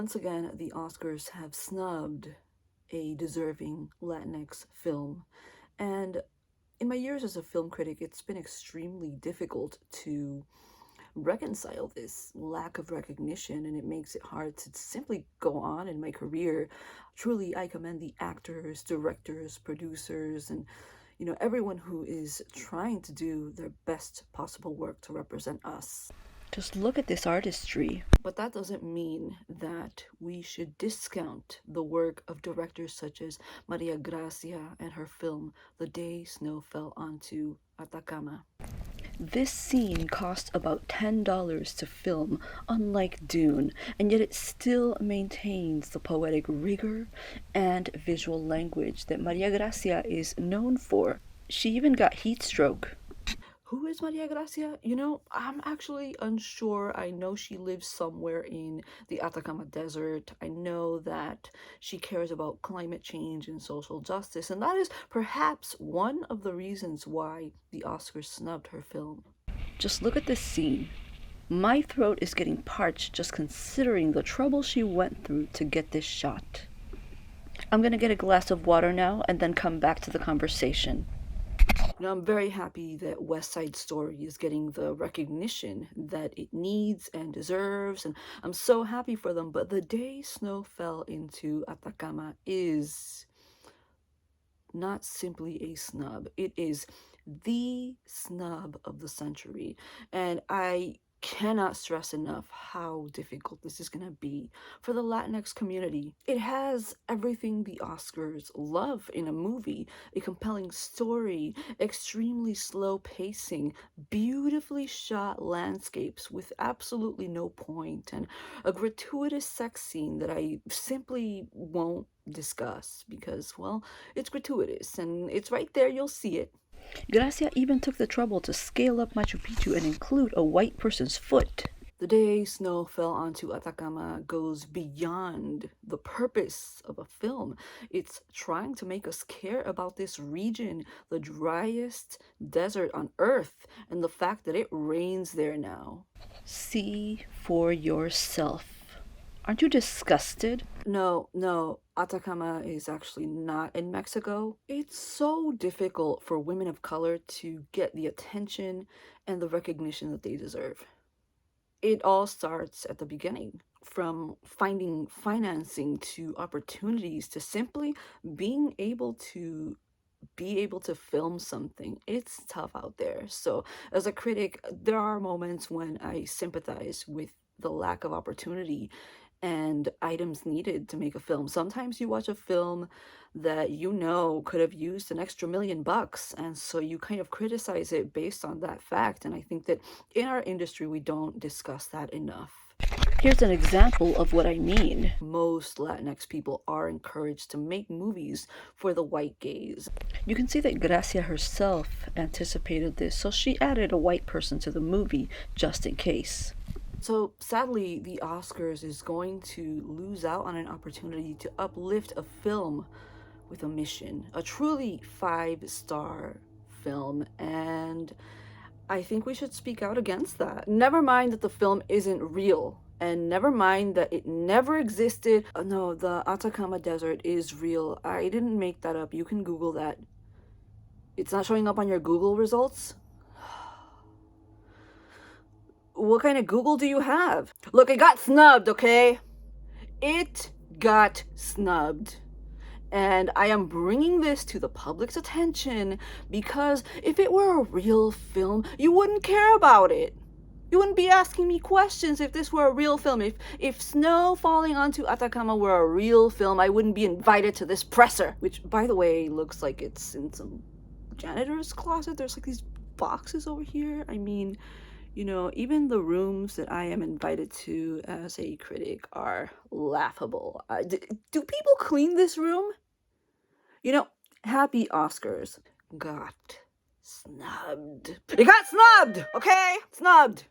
once again, the Oscars have snubbed a deserving Latinx film. And in my years as a film critic, it's been extremely difficult to reconcile this lack of recognition, and it makes it hard to simply go on in my career. Truly, I commend the actors, directors, producers, and everyone who is trying to do their best possible work to represent us. Just look at this artistry. But that doesn't mean that we should discount the work of directors such as Maria Gracia and her film The Day Snow Fell Onto Atacama. This scene cost about $10 to film, unlike Dune, and yet it still maintains the poetic rigor and visual language that Maria Gracia is known for. She even got heat stroke. Who is Maria Gracia? I'm actually unsure. I know she lives somewhere in the Atacama Desert. I know that she cares about climate change and social justice, and that is perhaps one of the reasons why the Oscars snubbed her film. Just look at this scene. My throat is getting parched just considering the trouble she went through to get this shot. I'm gonna get a glass of water now and then come back to the conversation. I'm very happy that West Side Story is getting the recognition that it needs and deserves, and I'm so happy for them. But The Day Snow Fell into Atacama is not simply a snub. It is the snub of the century, and I cannot stress enough how difficult this is going to be for the Latinx community. It has everything the Oscars love in a movie: a compelling story, extremely slow pacing, beautifully shot landscapes with absolutely no point, and a gratuitous sex scene that I simply won't discuss because, well, it's gratuitous and it's right there, you'll see it. Gracia even took the trouble to scale up Machu Picchu and include a white person's foot. The Day Snow Fell Onto Atacama goes beyond the purpose of a film. It's trying to make us care about this region, the driest desert on Earth, and the fact that it rains there now. See for yourself. Aren't you disgusted? No, Atacama is actually not in Mexico. It's so difficult for women of color to get the attention and the recognition that they deserve. It all starts at the beginning, from finding financing to opportunities to simply being able to film something. It's tough out there. So as a critic, there are moments when I sympathize with the lack of opportunity and items needed to make a film. Sometimes you watch a film that could have used an extra $1 million, and so you kind of criticize it based on that fact. And I think that in our industry we don't discuss that enough. Here's an example of what I mean. Most Latinx people are encouraged to make movies for the white gaze. You can see that Gracia herself anticipated this, so she added a white person to the movie just in case. So sadly, the Oscars is going to lose out on an opportunity to uplift a film with a mission, a truly 5-star film, and I think we should speak out against that. Never mind that the film isn't real, and never mind that it never existed. No, the Atacama Desert is real. I didn't make that up. You can Google that. It's not showing up on your Google results? What kind of Google do you have? Look, it got snubbed, okay? It got snubbed. And I am bringing this to the public's attention because if it were a real film, you wouldn't care about it. You wouldn't be asking me questions if this were a real film. If Snow Falling Onto Atacama were a real film, I wouldn't be invited to this presser, which, by the way, looks like it's in some janitor's closet. There's like these boxes over here. I mean, even the rooms that I am invited to as a critic are laughable. Do people clean this room? Happy Oscars. Got snubbed. It got snubbed, okay? Snubbed.